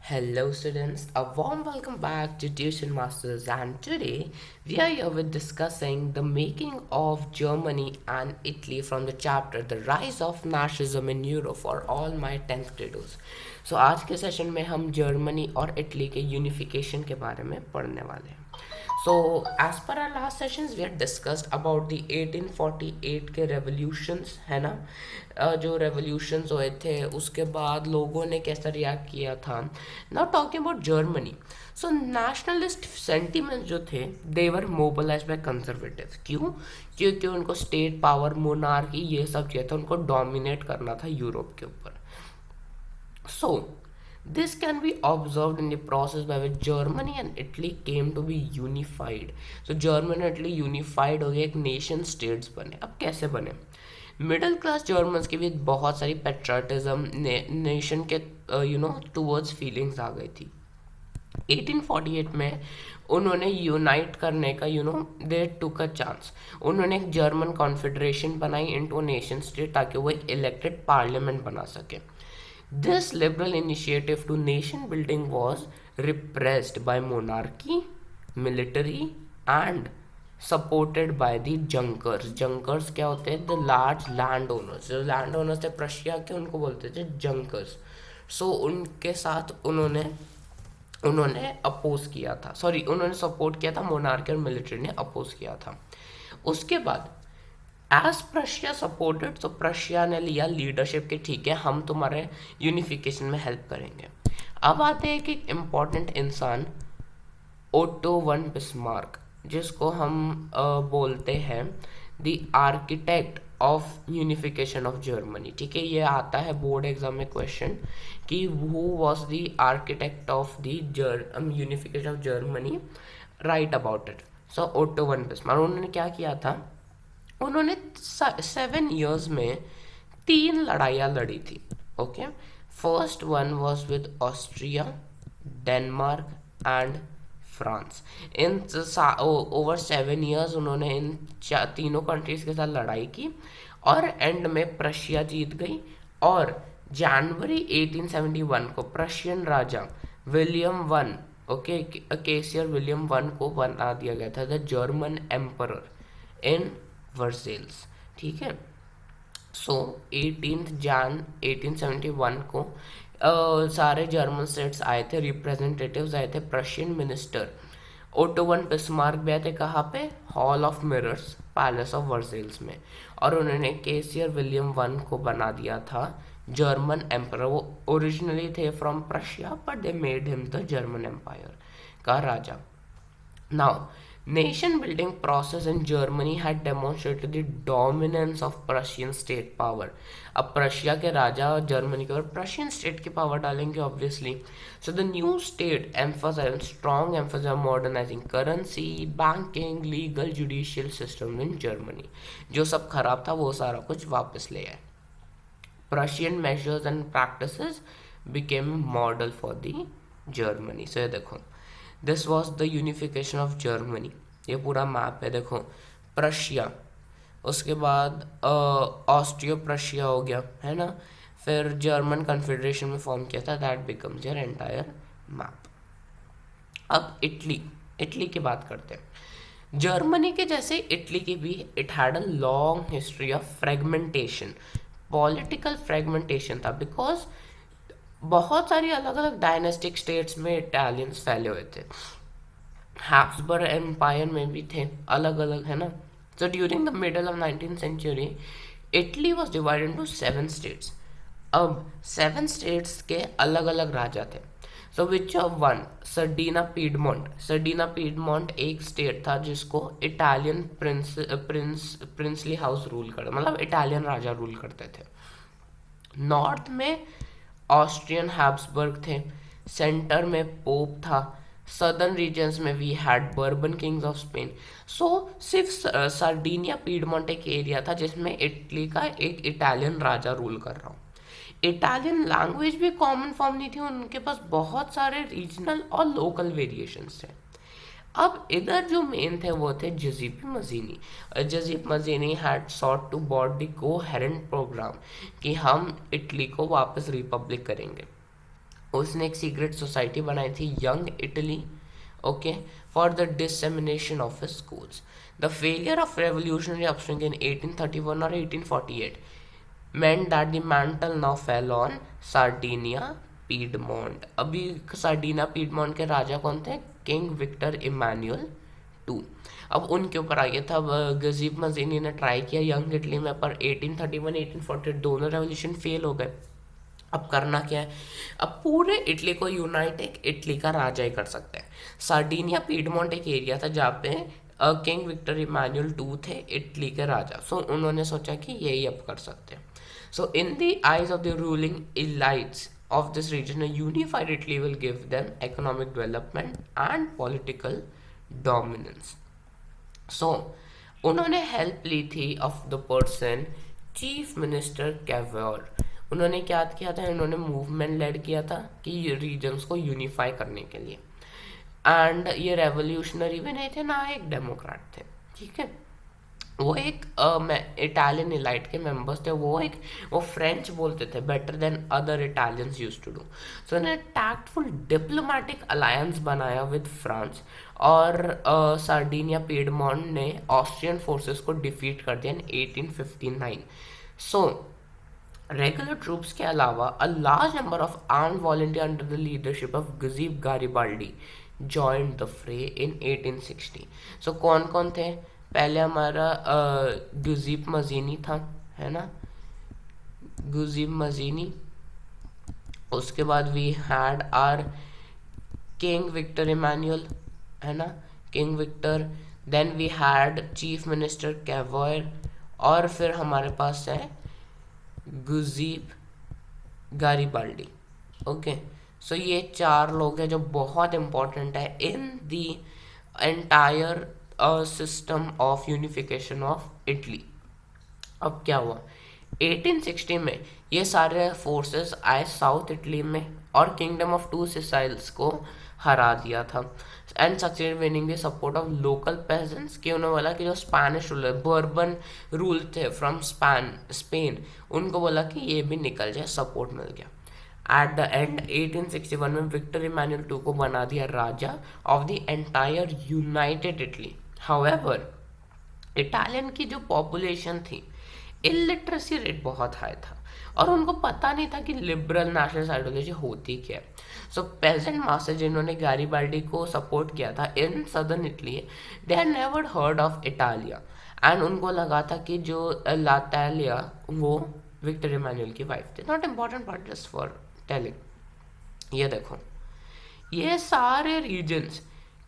Hello students, a warm welcome back to Tuition Masters, and today we are here with discussing the making of Germany and Italy from the chapter The Rise of Nationalism in Europe for all my 10th graders. So आज के session में हम Germany और Italy के unification के बारे में पढ़ने वाले हैं. So, as per our last sessions, we had discussed about the 1848 के revolutions है ना. जो revolutions हुए थे उसके बाद लोगों ने कैसा रिएक्ट किया था. Now talking about Germany. So nationalist sentiments जो थे they were mobilized by conservatives. क्यों? क्योंकि उनको स्टेट पावर मोनार्की ये सब चाहिए था, उनको डोमिनेट करना था यूरोप के ऊपर. So this can be observed in the process by which Germany and Italy came to be unified. So Germany and Italy unified हो गए, एक नेशन स्टेट्स बने. अब कैसे बने? मिडिल क्लास जर्मन्स के बीच बहुत सारी पेट्रियटिज्म नेशन के टूवर्ड्स फीलिंग्स आ गई थी. 1848 में उन्होंने यूनाइट करने का दे टुक अ चांस. उन्होंने एक जर्मन कॉन्फेडरेशन बनाई इनटू नेशन स्टेट ताकि वो एक इलेक्टेड पार्लियामेंट बना सके. This liberal initiative to nation building was repressed by monarchy, military and supported by the Junkers. Junkers क्या होते हैं? The large landowners. जो landowners थे प्रशिया के उनको बोलते थे Junkers. So उनके साथ उन्होंने उन्होंने अपोज किया था, सॉरी उन्होंने सपोर्ट किया था, मोनार्की और मिलिट्री ने अपोज किया था. उसके बाद एज प्रशिया सपोर्टेड, तो प्रशिया ने लिया लीडरशिप के ठीक है हम तुम्हारे यूनिफिकेशन में हेल्प करेंगे. अब आते हैं कि एक इम्पॉर्टेंट इंसान ओटो वन बिस्मार्क, जिसको हम बोलते हैं the architect of unification of Germany. ठीक है, ये आता है बोर्ड एग्जाम में क्वेश्चन कि who was the architect of the unification of Germany, right about it. So auto von Bismarck उन्होंने क्या किया था? उन्होंने 7 ईयर्स में 3 लड़ाइयाँ लड़ी थी. Okay, first one was with Austria, Denmark and France. In over 7 years उन्होंने इन तीनों कंट्रीज के साथ लड़ाई की और एंड में प्रशिया जीत गई. और जनवरी 1871 को प्रशियन राजा William one, okay kaiser William one को बना दिया गया था the German emperor in Versailles. ठीक है, सो 18 जन 1871 को सारे जर्मन स्टेट्स आए थे, रिप्रेजेंटेटिव्स आए थे. Prussian minister auto von Bismarck भी आए थे. कहाँ पे? Hall of mirrors, palace of Versailles में. और उन्होंने केसियर विलियम वन को बना दिया था जर्मन एम्परर. वो ओरिजिनली थे from Prussia but they made him the German empire का राजा. Now nation building process in Germany had demonstrated the dominance of Prussian state power. अब प्रशिया के राजा और जर्मनी के ऊपर प्रशियन स्टेट की पावर डालेंगे obviously. So the new state emphasise strong emphasise modernising currency, banking, legal, judicial system in Germany. जो सब खराब था वो सारा कुछ वापस ले आए. Prussian measures and practices became a model for the Germany. So ये देखो, this was the unification of Germany. ये पूरा मैप है, देखो प्रशिया, उसके बाद ऑस्ट्रियो प्रशिया हो गया है ना, फिर जर्मन कन्फेडरेशन में फॉर्म किया था, that becomes your entire map. अब इटली, इटली की बात करते हैं. जर्मनी के जैसे इटली की भी it had a long history of fragmentation, political fragmentation था, बिकॉज बहुत सारी अलग अलग डायनेस्टिक स्टेट्स में इटालियंस फैले हुए थे. हैब्सबर्ग एम्पायर में भी थे अलग अलग, है ना. So during the middle of 19th century Italy was divided into 7 states. अब 7 स्टेट्स के अलग अलग राजा थे. So which of one? Sardinia Piedmont. Sardinia Piedmont एक स्टेट था जिसको इटालियन प्रिंसली हाउस रूल कर, मतलब इटालियन राजा रूल करते थे. नॉर्थ में ऑस्ट्रियन हैब्सबर्ग थे, सेंटर में पोप था, सदर्न रीजन्स में we had Bourbon kings of Spain. So सिर्फ सर्डिनिया पीडमोंट एक एरिया था जिसमें इटली का एक इटालियन राजा रूल कर रहा हूँ. इटालियन लैंग्वेज भी कॉमन फॉर्म नहीं थी, उनके पास बहुत सारे रीजनल और लोकल वेरिएशंस थे. अब इधर जो मेन थे वो थे Giuseppe Mazzini. Giuseppe Mazzini had sought to bought the coherent programme कि हम इटली को वापस रिपब्लिक करेंगे. उसने एक सीक्रेट सोसाइटी बनाई थी, Young Italy, okay, for the dissemination of his schools. The failure of revolutionary upswing in 1831 और 1848 meant that the mantle now fell on Sardinia Piedmont. अभी सार्डिना पीडमोंट के राजा कौन थे? King Victor Emmanuel two. अब उनके ऊपर आ गया था. अब गजीब मजीनी ने ट्राई किया यंग इटली में, पर 1831 1848 दोनों रेवोल्यूशन फेल हो गए. अब करना क्या है? अब पूरे इटली को यूनाइट एक इटली का राजा ही कर सकते हैं. सार्डिनिया पीडमोंट एक एरिया था जहाँ पे किंग विक्टर इमानुअल टू थे, इटली के राजा. सो उन्होंने सोचा कि यही अब कर सकते हैं. So in the eyes of the ruling elites of this region, a unified Italy will give them economic development and political dominance. So, उन्होंने हेल्प ली थी of the person chief minister Cavour. उन्होंने क्या किया था? इन्होंने मूवमेंट लेड किया था कि ये रीजन्स को यूनिफाई करने के लिए. एंड ये रेवोल्यूशनरी भी नहीं थे, ना एक डेमोक्रेट थे, ठीक है. वो एक इटालियन इलाइट के मेंबर्स थे. वो फ्रेंच बोलते थे better than other Italians used to do. So उन्होंने टैक्टफुल डिप्लोमेटिक अलायंस बनाया विद फ्रांस, और सार्डिनिया पीडमोंट ने ऑस्ट्रियन फोर्सेस को डिफीट कर दिया इन 1859. सो रेगुलर ट्रूप्स के अलावा a large number of armed volunteer under the leadership of Giuseppe Garibaldi joined the fray in 1860. सो कौन कौन थे? पहले हमारा गुजीब मजीनी था, है ना, गुजीब मजीनी. उसके बाद we had our king Victor Emmanuel, है ना, king Victor. Then we had chief minister Cavour, और फिर हमारे पास है गुजीब गारिबाल्डी. ओके, सो ये चार लोग हैं जो बहुत इंपॉर्टेंट है in the entire system of unification of Italy. अब क्या हुआ? 1860 में ये सारे फोर्सेस आए साउथ इटली में और किंगडम ऑफ टू सिसाइल्स को हरा दिया था, and succeed winning the support of local pageants. कि उन्होंने बोला कि जो स्पेनिश रूलर बर्बन रूल थे फ्रॉम स्पेन, उनको बोला कि ये भी निकल जाए, सपोर्ट मिल गया. एट द एंड 1861 में विक्टर इमानुअल टू को बना दिया राजा of the entire united Italy. However Italian की जो पॉपुलेशन थी, इलिटरेसी रेट बहुत हाई था, और उनको पता नहीं था कि लिबरल नेशनल आइडियोलॉजी होती क्या है. सो पेजेंट मासेस जिन्होंने गारिबाल्डी को सपोर्ट किया था in southern Italy, they had never heard of Italia, and उनको लगा था कि जो लाटालिया वो विक्टर इमानुअल की वाइफ थी. Not important part, just for telling. ये देखो, ये सारे regions,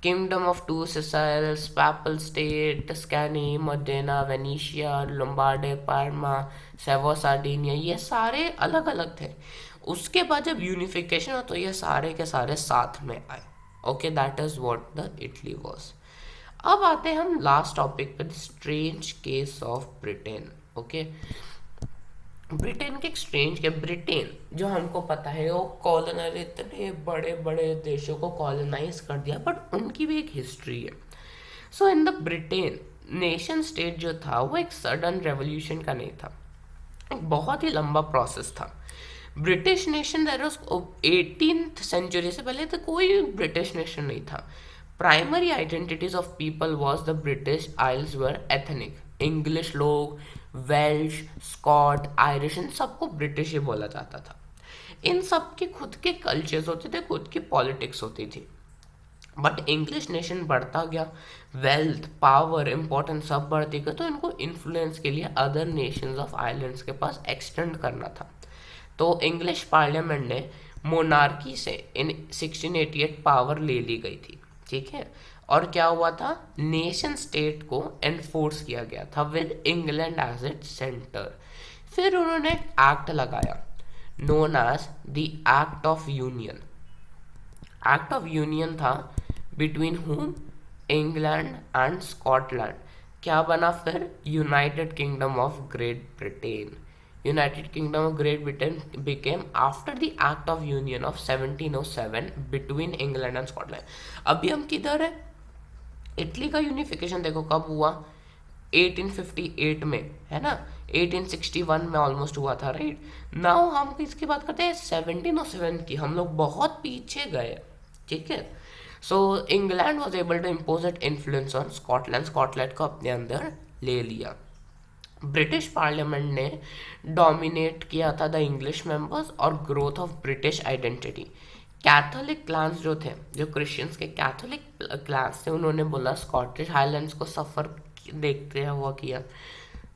kingdom of two Sicilies, papal state, Tuscany, Modena, Venetia, Lombardy, Parma, Savoy, Sardinia, ये सारे अलग अलग थे. उसके बाद जब यूनिफिकेशन हो तो ये सारे के सारे साथ में आए. Okay, that is what the Italy was. अब आते हैं हम लास्ट टॉपिक पे, strange case of Britain. Okay, Britain के एक्सचेंज के, ब्रिटेन जो हमको पता है वो कॉलोनर, इतने बड़े बड़े देशों को कॉलोनाइज कर दिया, बट उनकी भी एक हिस्ट्री है. So in the Britain nation state जो था वो एक सडन रेवोल्यूशन का नहीं था, एक बहुत ही लंबा प्रोसेस था. British nation there was 18th century से पहले तो कोई ब्रिटिश नेशन नहीं था. Primary identities of people was the British Isles were ethnic. English लोग, वेल्श, स्कॉट, आयरिश, इन सबको ब्रिटिश ही बोला जाता था. इन सब के खुद के कल्चर्स होते थे, खुद की पॉलिटिक्स होती थी. बट इंग्लिश नेशन बढ़ता गया, वेल्थ, पावर, इम्पोर्टेंस सब बढ़ती गई, तो इनको इन्फ्लुएंस के लिए अदर नेशंस ऑफ आइलैंड्स के पास एक्सटेंड करना था. तो इंग्लिश पार्लियामेंट ने मोनार्की से इन 1688 पावर ले ली गई थी, ठीक है. और क्या हुआ था? नेशन स्टेट को एनफोर्स किया गया था with England as its centre. फिर उन्होंने एक एक्ट लगाया known as the Act of Union. Act of Union था between whom, England and Scotland. क्या बना फिर? United Kingdom of Great Britain. United Kingdom of Great Britain became after the Act of Union of 1707 between England and Scotland. अभी हम किधर है? Italy का unification देखो कब हुआ? 1858 में, है ना, 1861 में ऑलमोस्ट हुआ था, राइट। नाउ हम किसकी बात करते हैं, 1707 की। हम लोग बहुत पीछे गए, ठीक है। So England was able to impose it influence on Scotland, Scotland को अपने अंदर ले लिया। ब्रिटिश पार्लियामेंट ने डोमिनेट किया था द इंग्लिश मेंबर्स और growth of British identity. Catholic clans जो थे, जो क्रिश्चियंस के कैथोलिक क्लान्स थे, उन्होंने बोला स्कॉटिश हाईलैंड्स को सफ़र देखते हुआ किया।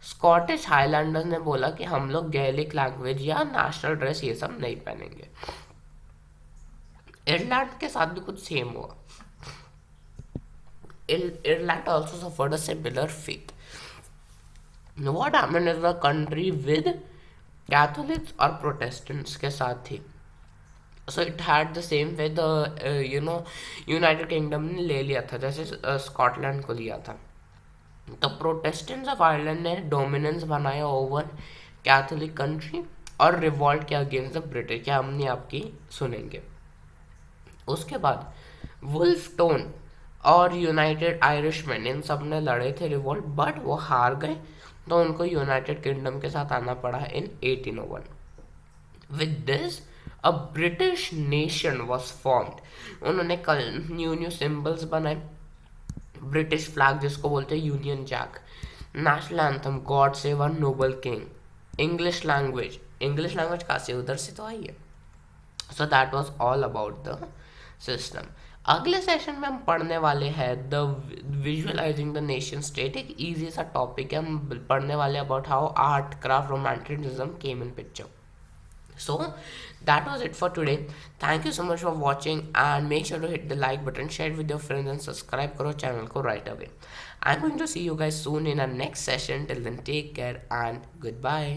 स्कॉटिश हाईलैंडर्स ने बोला कि हम लोग गैलिक लैंग्वेज या नेशनल ड्रेस ये सब नहीं पहनेंगे। आयरलैंड के साथ भी कुछ सेम हुआ। Ireland also suffered a similar fate. What happened is the country with Catholics or Protestants के साथ थी, so it had the same way the United kingdom ने ले लिया था, जैसे स्कॉटलैंड को लिया था। द प्रोटेस्टेंट्स ऑफ आयरलैंड ने डोमिनेंस बनाया ओवर कैथोलिक कंट्री और रिवॉल्ट किया अगेंस्ट द ब्रिटिश। क्या हमने आपकी सुनेंगे। उसके बाद वुल्फटोन और यूनाइटेड आयरिशमैन, इन सब ने लड़े थे रिवॉल्ट, बट वो हार गए, तो उनको यूनाइटेड किंगडम के साथ आना पड़ा in 1801। With this a British nation was formed. उन्होंने कल न्यू न्यू सिंबल्स बनाए, ब्रिटिश फ्लैग जिसको बोलते हैं Union Jack, national anthem God save our noble king, English language, English language कहाँ से, उधर से तो आई है। So that was all about the system. अगले सेशन में हम पढ़ने वाले हैं the visualising the nation state, एक ईजी सा टॉपिक है। हम पढ़ने वाले about how art craft romanticism came in picture. So that was it for today. Thank you so much for watching and make sure to hit the like button, share it with your friends and subscribe करो channel को right away. I'm going to see you guys soon in our next session. Till then, take care and goodbye.